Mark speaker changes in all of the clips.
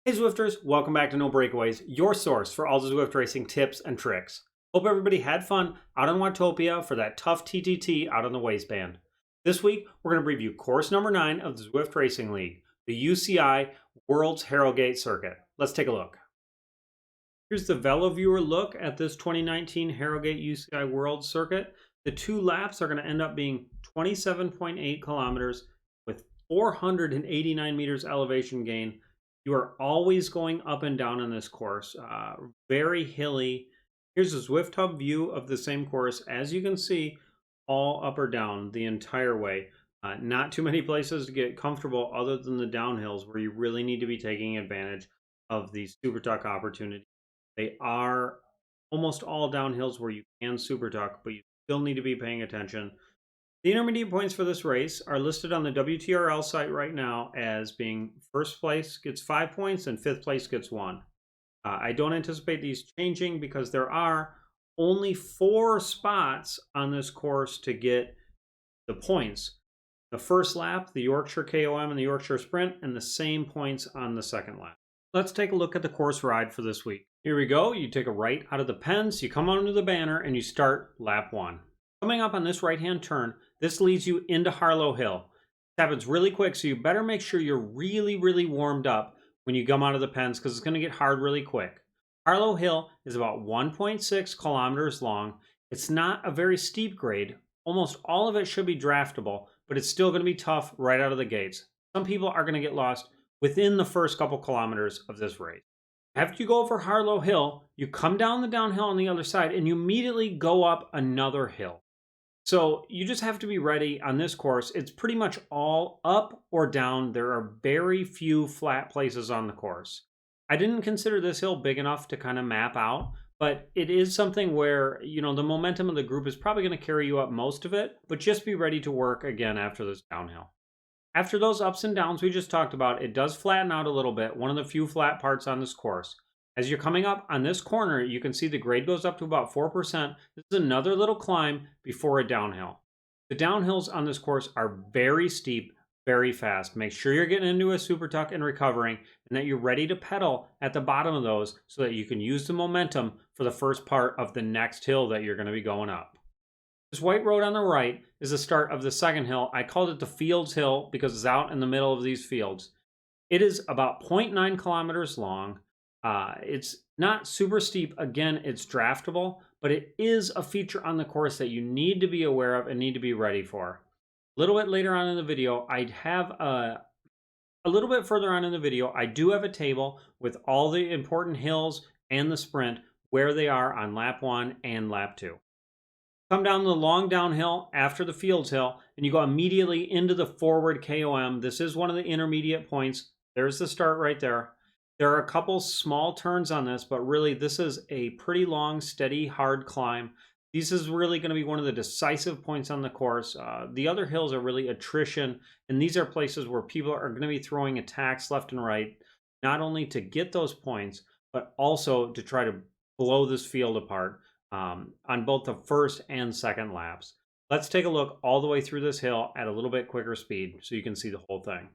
Speaker 1: Hey Zwifters, welcome back to No Breakaways, your source for all the Zwift racing tips and tricks. Hope everybody had fun out on Watopia for that tough TTT out on the waistband. This week, we're going to review course number 9 of the Zwift Racing League, the UCI World's Harrogate Circuit. Let's take a look. Here's the VeloViewer look at this 2019 Harrogate UCI World Circuit. The two laps are going to end up being 27.8 kilometers with 489 meters elevation gain. You are always going up and down on this course, very hilly. Here's a Zwift Hub view of the same course. As you can see, all up or down the entire way. Not too many places to get comfortable other than the downhills where you really need to be taking advantage of these super tuck opportunities. They are almost all downhills where you can super tuck, but you still need to be paying attention. The intermediate points for this race are listed on the WTRL site right now as being first place gets 5 points and fifth place gets 1. I don't anticipate these changing because there are only 4 spots on this course to get the points. The first lap, the Yorkshire KOM and the Yorkshire Sprint, and the same points on the second lap. Let's take a look at the course ride for this week. Here we go. You take a right out of the pens, you come onto the banner, and you start lap 1. Coming up on this right-hand turn, this leads you into Harlow Hill. This happens really quick, so you better make sure you're really warmed up when you come out of the pens because it's going to get hard really quick. Harlow Hill is about 1.6 kilometers long. It's not a very steep grade. Almost all of it should be draftable, but it's still going to be tough right out of the gates. Some people are going to get lost within the first couple kilometers of this race. After you go over Harlow Hill, you come down the downhill on the other side and you immediately go up another hill. So you just have to be ready on this course. It's pretty much all up or down. There are very few flat places on the course. I didn't consider this hill big enough to kind of map out, but it is something where, the momentum of the group is probably going to carry you up most of it, but just be ready to work again after this downhill. After those ups and downs we just talked about, it does flatten out a little bit, one of the few flat parts on this course. As you're coming up on this corner, you can see the grade goes up to about 4%. This is another little climb before a downhill. The downhills on this course are very steep, very fast. Make sure you're getting into a super tuck and recovering, and that you're ready to pedal at the bottom of those so that you can use the momentum for the first part of the next hill that you're going to be going up. This white road on the right is the start of the second hill. I called it the Fields Hill because it's out in the middle of these fields. It is about 0.9 kilometers long. It's not super steep. Again, it's draftable, but it is a feature on the course that you need to be aware of and need to be ready for. A little bit later on in the video, I have a little bit further on in the video, I do have a table with all the important hills and the sprint, where they are on lap 1 and lap 2. Come down the long downhill after the Fields Hill, and you go immediately into the forward KOM. This is one of the intermediate points. There's the start right there. There are a couple small turns on this, but really this is a pretty long, steady, hard climb. This is really going to be one of the decisive points on the course. The other hills are really attrition, and these are places where people are going to be throwing attacks left and right, not only to get those points, but also to try to blow this field apart on both the first and second laps. Let's take a look all the way through this hill at a little bit quicker speed so you can see the whole thing.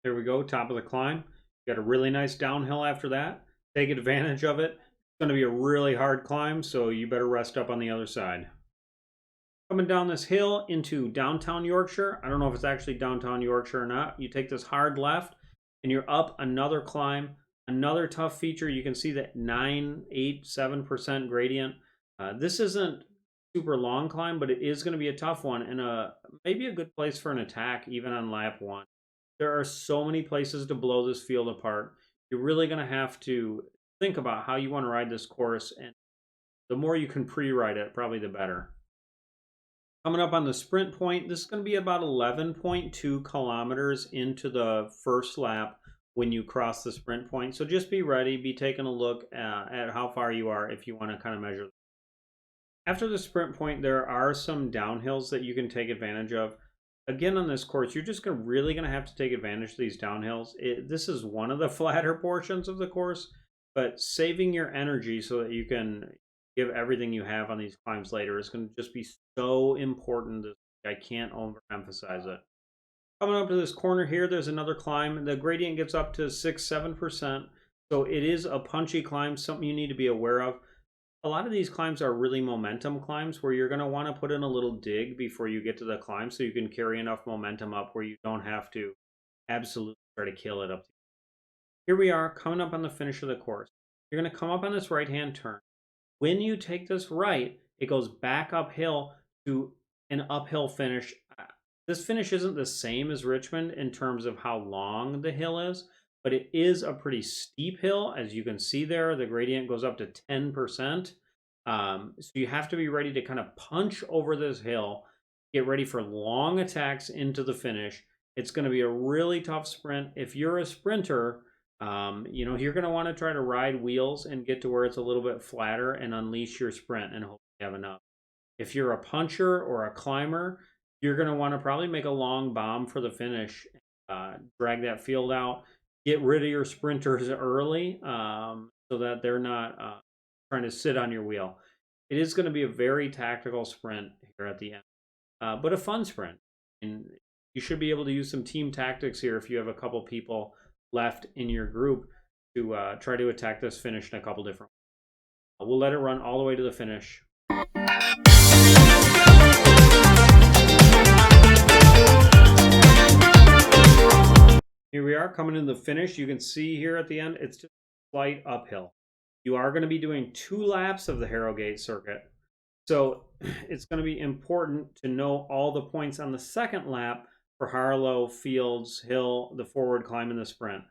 Speaker 1: There we go, top of the climb. You got a really nice downhill after that. Take advantage of it. It's going to be a really hard climb, so you better rest up on the other side. Coming down this hill into downtown Yorkshire. I don't know if it's actually downtown Yorkshire or not. You take this hard left, and you're up another climb. Another tough feature, you can see that 9, 8, 7% gradient. This isn't super long climb, but it is going to be a tough one, and maybe a good place for an attack, even on lap 1. There are so many places to blow this field apart. you're really going to have to think about how you want to ride this course, and the more you can pre-ride it, probably the better. Coming up on the sprint point, this is going to be about 11.2 kilometers into the first lap when you cross the sprint point. So just be ready, be taking a look at how far you are if you want to kind of measure. After the sprint point, there are some downhills that you can take advantage of. Again, on this course, you're just really going to have to take advantage of these downhills. This is one of the flatter portions of the course, but saving your energy so that you can give everything you have on these climbs later is going to just be so important. I can't overemphasize it. Coming up to this corner here, there's another climb. The gradient gets up to 6-7%, so it is a punchy climb, something you need to be aware of. A lot of these climbs are really momentum climbs where you're going to want to put in a little dig before you get to the climb so you can carry enough momentum up where you don't have to absolutely try to kill it up. Here we are coming up on the finish of the course. You're going to come up on this right-hand turn. When you take this right, it goes back uphill to an uphill finish. This finish isn't the same as Richmond in terms of how long the hill is, but it is a pretty steep hill. As you can see there, the gradient goes up to 10%. So you have to be ready to kind of punch over this hill, get ready for long attacks into the finish. It's going to be a really tough sprint. If you're a sprinter, you're going to want to try to ride wheels and get to where it's a little bit flatter and unleash your sprint and hope you have enough. If you're a puncher or a climber, you're going to want to probably make a long bomb for the finish, drag that field out, get rid of your sprinters early so that they're not trying to sit on your wheel. It is going to be a very tactical sprint here at the end, but a fun sprint. And you should be able to use some team tactics here if you have a couple people left in your group to try to attack this finish in a couple different ways. We'll let it run all the way to the finish. Here we are coming to the finish. You can see here at the end, it's just a slight uphill. You are going to be doing 2 laps of the Harrogate circuit. So it's going to be important to know all the points on the second lap for Harlow, Fields, Hill, the forward climb, and the sprint.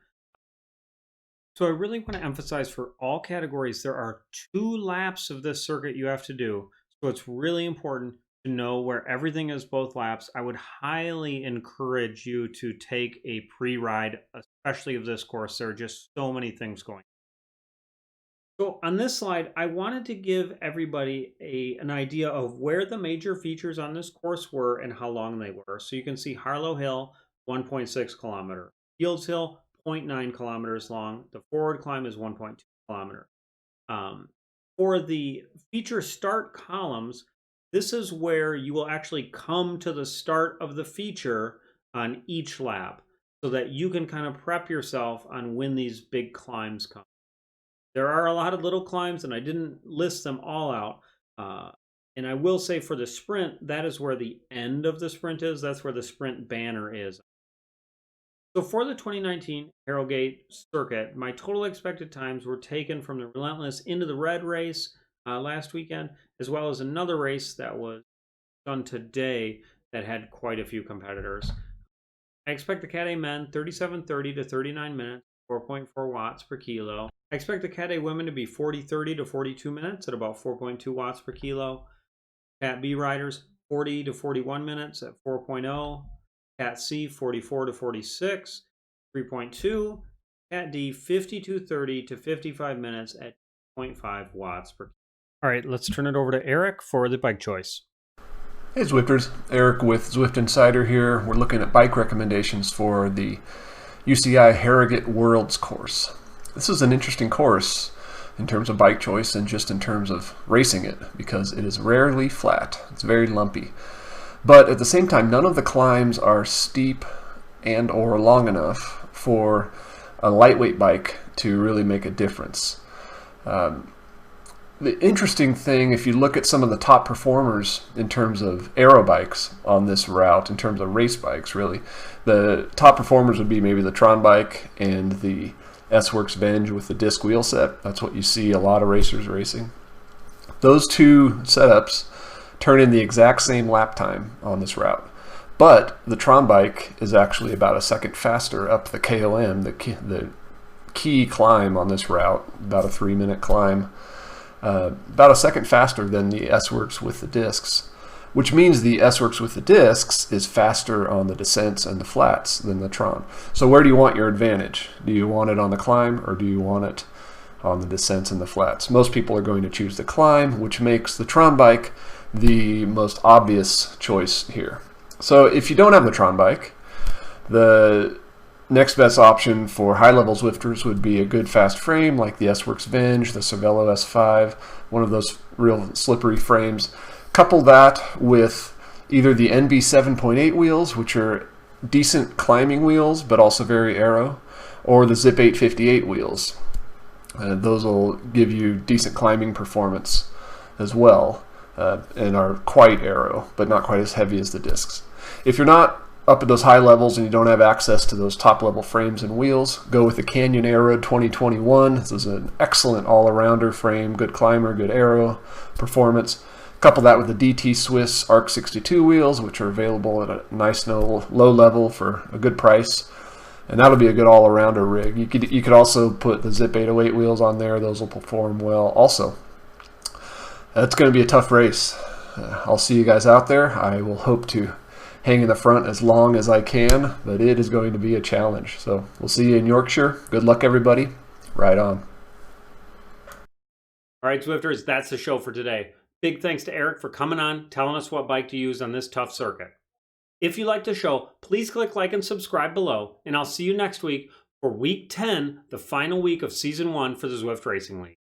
Speaker 1: So I really want to emphasize for all categories, there are 2 laps of this circuit you have to do. So it's really important to know where everything is both laps. I would highly encourage you to take a pre-ride, especially of this course. There are just so many things going on. So on this slide, I wanted to give everybody an idea of where the major features on this course were and how long they were. So you can see Harlow Hill, 1.6 kilometer. Fields Hill, 0.9 kilometers long. The forward climb is 1.2 kilometer. For the feature start columns, this is where you will actually come to the start of the feature on each lap so that you can kind of prep yourself on when these big climbs come. There are a lot of little climbs, and I didn't list them all out. And I will say for the sprint, that is where the end of the sprint is. That's where the sprint banner is. So for the 2019 Harrogate Circuit, my total expected times were taken from the Relentless Into the Red race last weekend, as well as another race that was done today that had quite a few competitors. I expect the Cat A men 37:30 to 39 minutes, 4.4 watts per kilo. I expect the Cat A women to be 40:30 to 42 minutes at about 4.2 watts per kilo. Cat B riders 40 to 41 minutes at 4.0. Cat C 44 to 46, 3.2. Cat D 52:30 to 55 minutes at 0.5 watts per kilo. All right, let's turn it over to Eric for the bike choice.
Speaker 2: Hey Zwifters, Eric with Zwift Insider here. We're looking at bike recommendations for the UCI Harrogate Worlds course. This is an interesting course in terms of bike choice and just in terms of racing it because it is rarely flat. It's very lumpy. But at the same time, none of the climbs are steep and or long enough for a lightweight bike to really make a difference. The interesting thing, if you look at some of the top performers in terms of aero bikes on this route, in terms of race bikes really, the top performers would be maybe the Tron bike and the S-Works Venge with the disc wheel set. That's what you see a lot of racers racing. Those 2 setups turn in the exact same lap time on this route. But the Tron bike is actually about a second faster up the KOM, the key climb on this route, about a 3-minute climb, about a second faster than the S-Works with the discs, which means the S-Works with the discs is faster on the descents and the flats than the Tron. So where do you want your advantage? Do you want it on the climb, or do you want it on the descents and the flats? Most people are going to choose the climb, which makes the Tron bike the most obvious choice here. So if you don't have the Tron bike, the next best option for high-level Zwifters would be a good fast frame like the S-Works Venge, the Cervelo S5, one of those real slippery frames. Couple that with either the NB 7.8 wheels, which are decent climbing wheels but also very aero, or the Zip 858 wheels. Those will give you decent climbing performance as well, and are quite aero but not quite as heavy as the discs. If you're not up at those high levels and you don't have access to those top level frames and wheels, go with the Canyon Aero 2021. This is an excellent all-arounder frame, good climber, good aero performance. Couple that with the DT Swiss ARC 62 wheels, which are available at a nice low level for a good price, and that'll be a good all-arounder rig. You could also put the Zip 808 wheels on there; those will perform well also. That's going to be a tough race. I'll see you guys out there. I will hope to hang in the front as long as I can, but it is going to be a challenge. So we'll see you in Yorkshire. Good luck, everybody. Ride on.
Speaker 1: All right, Zwifters, that's the show for today. Big thanks to Eric for coming on, telling us what bike to use on this tough circuit. If you liked the show, please click like and subscribe below, and I'll see you next week for week 10, the final week of season 1 for the Zwift Racing League.